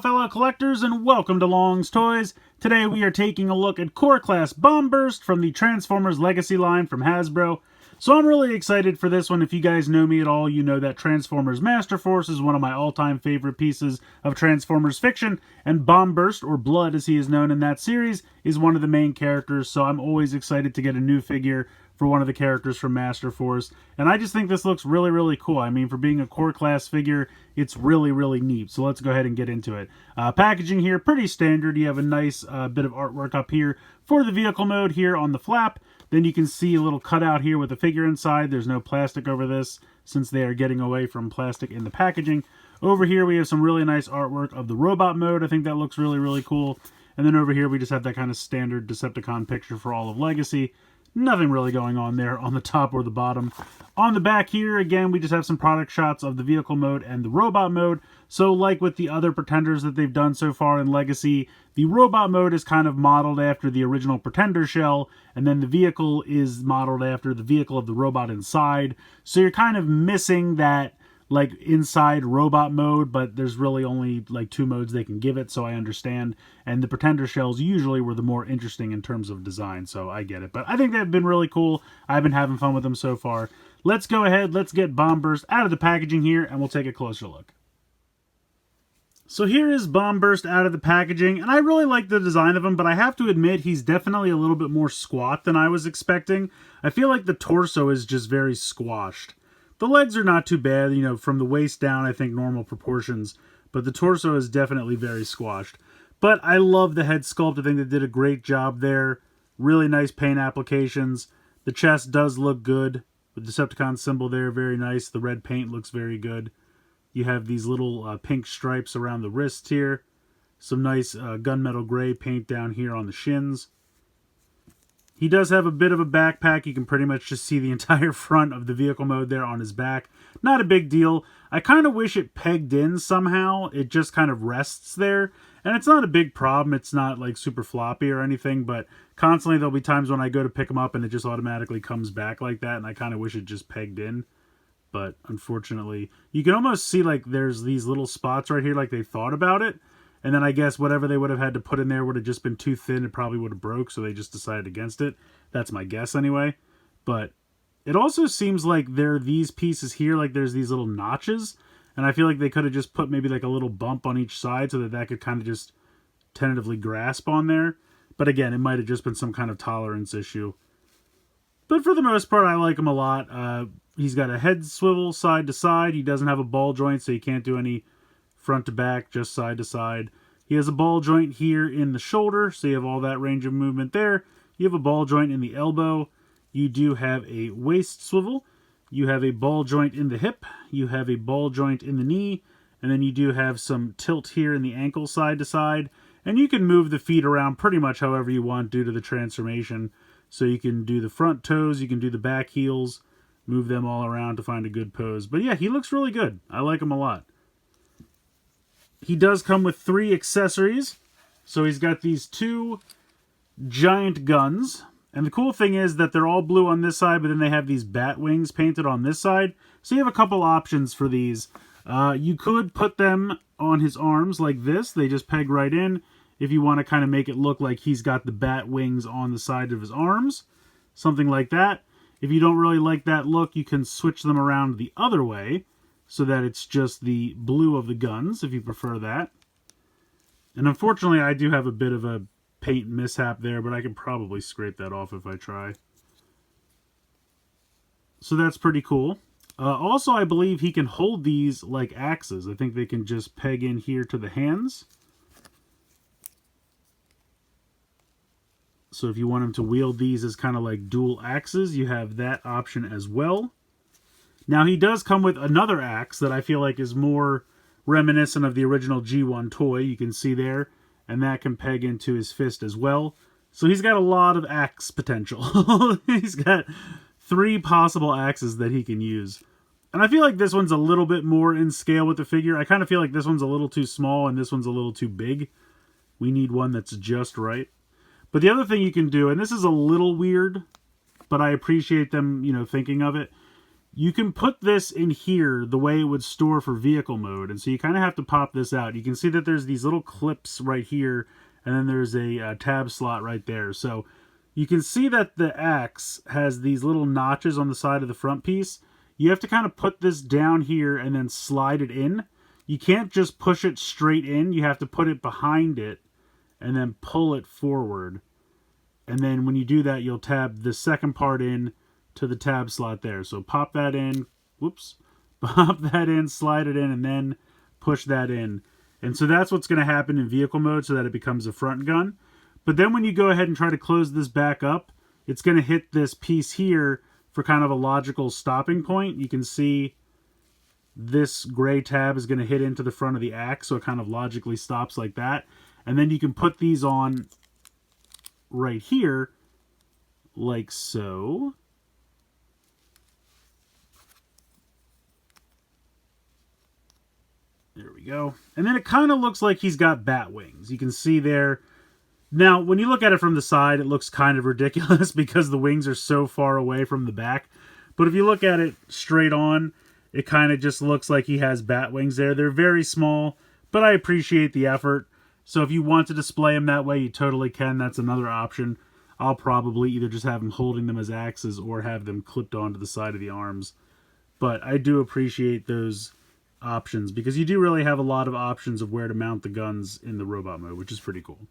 fellow collectors, and welcome to Long's Toys. Today we are taking a look at Core Class Bomb Burst from the Transformers Legacy line from Hasbro. So I'm really excited for this one. If you guys know me at all, you know that Transformers Master Force is one of my all-time favorite pieces of Transformers fiction, and Bomb Burst, or Blood as he is known in that series, is one of the main characters, so I'm always excited to get a new figure for one of the characters from Master Force. And I just think this looks really, really cool. I mean, for being a core class figure, it's really, really neat. So let's go ahead and get into it. Packaging here, pretty standard. You have a nice bit of artwork up here for the vehicle mode here on the flap. Then you can see a little cutout here with the figure inside. There's no plastic over this since they are getting away from plastic in the packaging. Over here we have some really nice artwork of the robot mode. I think that looks really, really cool. And then over here we just have that kind of standard Decepticon picture for all of Legacy. Nothing really going on there on the top or the bottom. On the back here, again, we just have some product shots of the vehicle mode and the robot mode. So like with the other Pretenders that they've done so far in Legacy, the robot mode is kind of modeled after the original Pretender shell, and then the vehicle is modeled after the vehicle of the robot inside. So you're kind of missing that like inside robot mode, but there's really only like 2 modes they can give it, so I understand. And the Pretender shells usually were the more interesting in terms of design, so I get it. But I think they've been really cool. I've been having fun with them so far. Let's go ahead, let's get Bomb Burst out of the packaging here, and we'll take a closer look. So here is Bomb Burst out of the packaging, and I really like the design of him, but I have to admit he's definitely a little bit more squat than I was expecting. I feel like the torso is just very squashed. The legs are not too bad, you know, from the waist down, I think normal proportions, but the torso is definitely very squashed. But I love the head sculpt. I think they did a great job there. Really nice paint applications. The chest does look good. The Decepticon symbol there, very nice. The red paint looks very good. You have these little pink stripes around the wrists here. Some nice gunmetal gray paint down here on the shins. He does have a bit of a backpack. You can pretty much just see the entire front of the vehicle mode there on his back. Not a big deal. I kind of wish it pegged in somehow. It just kind of rests there. And it's not a big problem. It's not like super floppy or anything, but constantly there'll be times when I go to pick him up and it just automatically comes back like that, and I kind of wish it just pegged in. But unfortunately, you can almost see like there's these little spots right here like they thought about it. And then I guess whatever they would have had to put in there would have just been too thin. It probably would have broke, so they just decided against it. That's my guess anyway. But it also seems like there are these pieces here, like there's these little notches. And I feel like they could have just put maybe like a little bump on each side so that that could kind of just tentatively grasp on there. But again, it might have just been some kind of tolerance issue. But for the most part, I like him a lot. He's got a head swivel side to side. He doesn't have a ball joint, so you can't do any front to back, just side to side. He has a ball joint here in the shoulder, so you have all that range of movement there. You have a ball joint in the elbow. You do have a waist swivel. You have a ball joint in the hip. You have a ball joint in the knee. And then you do have some tilt here in the ankle side to side. And you can move the feet around pretty much however you want due to the transformation. So you can do the front toes, you can do the back heels, move them all around to find a good pose. But yeah, he looks really good. I like him a lot. He does come with 3 accessories. So he's got these 2 giant guns. And the cool thing is that they're all blue on this side, but then they have these bat wings painted on this side. So you have a couple options for these. You could put them on his arms like this. They just peg right in. If you want to kind of make it look like he's got the bat wings on the side of his arms. Something like that. If you don't really like that look, you can switch them around the other way, so that it's just the blue of the guns, if you prefer that. And unfortunately, I do have a bit of a paint mishap there, but I can probably scrape that off if I try. So that's pretty cool. Also, I believe he can hold these like axes. I think they can just peg in here to the hands. So if you want him to wield these as kind of like dual axes, you have that option as well. Now, he does come with another axe that I feel like is more reminiscent of the original G1 toy. You can see there. And that can peg into his fist as well. So he's got a lot of axe potential. He's got 3 possible axes that he can use. And I feel like this one's a little bit more in scale with the figure. I kind of feel like this one's a little too small and this one's a little too big. We need one that's just right. But the other thing you can do, and this is a little weird, but I appreciate them, you know, thinking of it. You can put this in here the way it would store for vehicle mode. And so you kind of have to pop this out. You can see that there's these little clips right here, and then there's a tab slot right there. So you can see that the axe has these little notches on the side of the front piece. You have to kind of put this down here and then slide it in. You can't just push it straight in. You have to put it behind it and then pull it forward. And then when you do that, you'll tab the second part in to the tab slot there. So pop that in, whoops, pop that in, slide it in, and then push that in. And so that's what's going to happen in vehicle mode so that it becomes a front gun. But then when you go ahead and try to close this back up, it's going to hit this piece here for kind of a logical stopping point. You can see this gray tab is going to hit into the front of the axe, so it kind of logically stops like that. And then you can put these on right here, like so. There we go. And then it kind of looks like he's got bat wings. You can see there. Now, when you look at it from the side, it looks kind of ridiculous because the wings are so far away from the back. But if you look at it straight on, it kind of just looks like he has bat wings there. They're very small, but I appreciate the effort. So if you want to display them that way, you totally can. That's another option. I'll probably either just have them holding them as axes or have them clipped onto the side of the arms. But I do appreciate those options because you do really have a lot of options of where to mount the guns in the robot mode, which is pretty cool.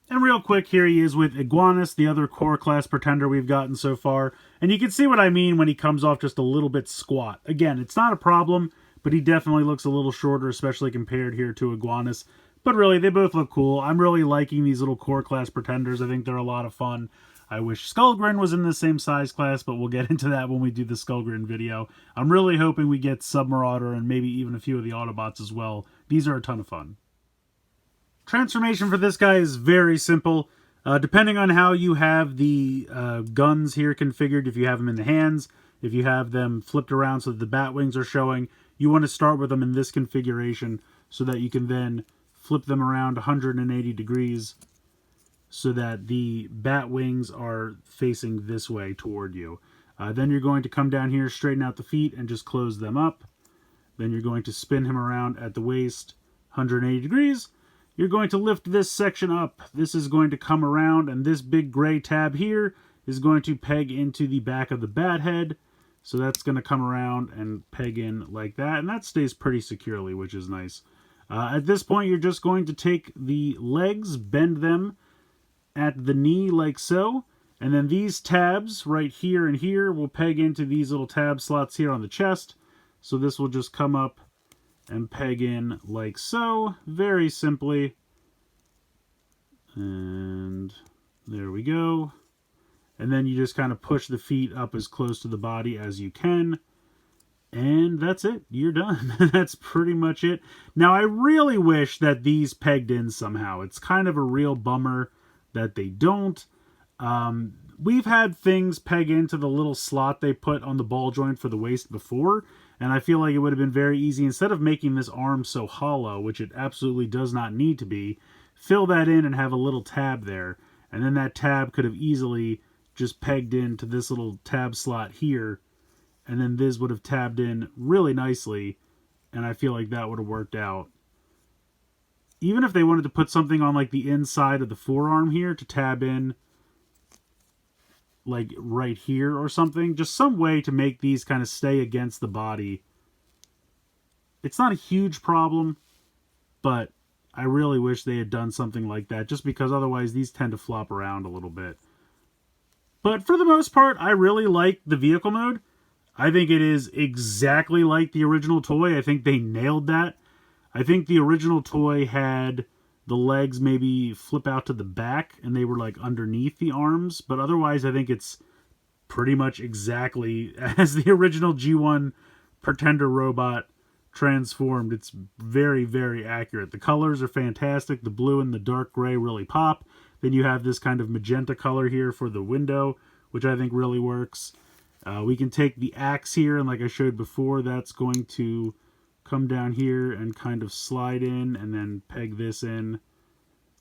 And real quick, here he is with Iguanus, the other core class pretender we've gotten so far. And you can see what I mean when he comes off just a little bit squat. Again, it's not a problem, but he definitely looks a little shorter, especially compared here to Iguanus. But really, they both look cool. I'm really liking these little core class pretenders. I think they're a lot of fun. I wish Skullgrin was in the same size class, but we'll get into that when we do the Skullgrin video. I'm really hoping we get Submarauder and maybe even a few of the Autobots as well. These are a ton of fun. Transformation for this guy is very simple. Depending on how you have the guns here configured, if you have them in the hands, if you have them flipped around so that the bat wings are showing, you want to start with them in this configuration so that you can then flip them around 180 degrees so that the bat wings are facing this way toward you. Then you're going to come down here, straighten out the feet, and just close them up. Then you're going to spin him around at the waist 180 degrees. You're going to lift this section up. This is going to come around, and this big gray tab here is going to peg into the back of the bat head. So that's going to come around and peg in like that, and that stays pretty securely, which is nice. At this point, you're just going to take the legs, bend them at the knee like so, and then these tabs right here and here will peg into these little tab slots here on the chest. So this will just come up and peg in like so, very simply. And there we go. And then you just kind of push the feet up as close to the body as you can. And that's it. You're done. That's pretty much it. Now, I really wish that these pegged in somehow. It's kind of a real bummer that they don't. We've had things peg into the little slot they put on the ball joint for the waist before, and I feel like it would have been very easy, instead of making this arm so hollow, which it absolutely does not need to be, fill that in and have a little tab there, and then that tab could have easily just pegged into this little tab slot here, and then this would have tabbed in really nicely, and I feel like that would have worked out. Even if they wanted to put something on like the inside of the forearm here to tab in, like right here or something, just some way to make these kind of stay against the body. It's not a huge problem, but I really wish they had done something like that, just because otherwise these tend to flop around a little bit. But for the most part, I really like the vehicle mode. I think it is exactly like the original toy. I think they nailed that. I think the original toy had the legs maybe flip out to the back and they were like underneath the arms, but otherwise I think it's pretty much exactly as the original G1 Pretender robot transformed. It's very, very accurate. The colors are fantastic. The blue and the dark gray really pop. Then you have this kind of magenta color here for the window, which I think really works. We can take the axe here, and like I showed before, that's going to come down here and kind of slide in and then peg this in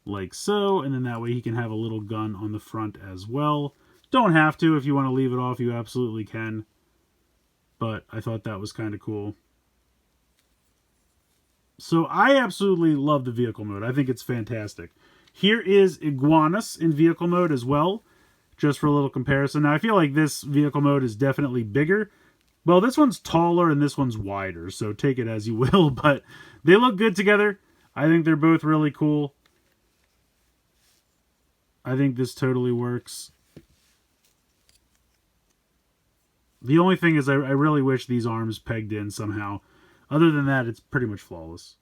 like so, and then that way he can have a little gun on the front as well. Don't have to. If you want to leave it off, you absolutely can. but I thought that was kind of cool. So I absolutely love the vehicle mode. I think it's fantastic. Here is Iguanus in vehicle mode as well, just for a little comparison. Now, I feel like this vehicle mode is definitely bigger. Well, this one's taller and this one's wider, so take it as you will, but they look good together. I think they're both really cool. I think this totally works. The only thing is I really wish these arms pegged in somehow. Other than that, it's pretty much flawless.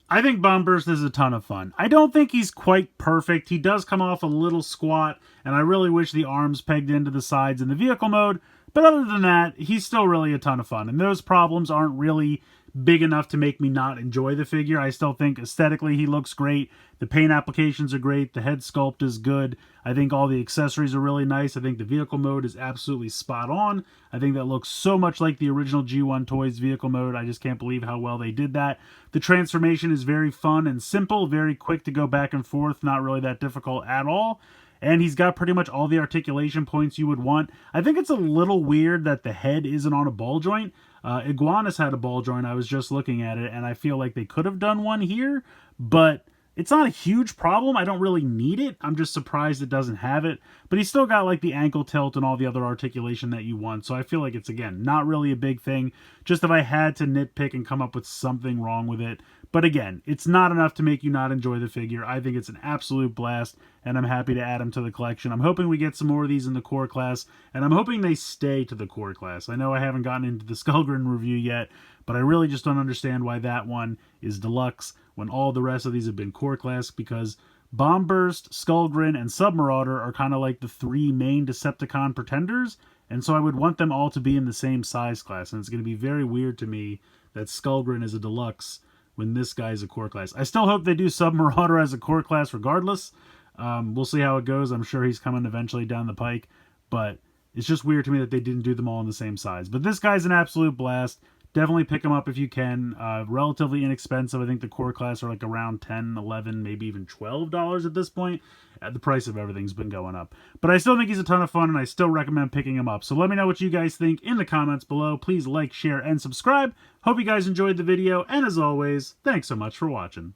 I think Bombburst is a ton of fun. I don't think he's quite perfect. He does come off a little squat, and I really wish the arms pegged into the sides in the vehicle mode. But other than that, he's still really a ton of fun. And those problems aren't really big enough to make me not enjoy the figure. I still think aesthetically he looks great. The paint applications are great. The head sculpt is good. I think all the accessories are really nice. I think the vehicle mode is absolutely spot on. I think that looks so much like the original G1 Toys vehicle mode. I just can't believe how well they did that. The transformation is very fun and simple, very quick to go back and forth, not really that difficult at all. And he's got pretty much all the articulation points you would want. I think it's a little weird that the head isn't on a ball joint. Iguanus had a ball joint. I was just looking at it, and I feel like they could have done one here, but it's not a huge problem. I don't really need it. I'm just surprised it doesn't have it. But he's still got like the ankle tilt and all the other articulation that you want. So I feel like it's, again, not really a big thing. Just if I had to nitpick and come up with something wrong with it. But again, it's not enough to make you not enjoy the figure. I think it's an absolute blast, and I'm happy to add him to the collection. I'm hoping we get some more of these in the core class, and I'm hoping they stay to the core class. I know I haven't gotten into the Skullgrin review yet, but I really just don't understand why that one is deluxe when all the rest of these have been core class, because Bombburst, Skullgrin, and Submarauder are kind of like the three main Decepticon pretenders, and so I would want them all to be in the same size class, and it's going to be very weird to me that Skullgrin is a deluxe when this guy is a core class. I still hope they do Submarauder as a core class regardless. We'll see how it goes. I'm sure he's coming eventually down the pike, but it's just weird to me that they didn't do them all in the same size. But this guy's an absolute blast. Definitely pick him up if you can. Relatively inexpensive. I think the core class are like around $10, $11, maybe even $12 at this point. The price of everything's been going up. But I still think he's a ton of fun, and I still recommend picking him up. So let me know what you guys think in the comments below. Please like, share, and subscribe. Hope you guys enjoyed the video, and as always, thanks so much for watching.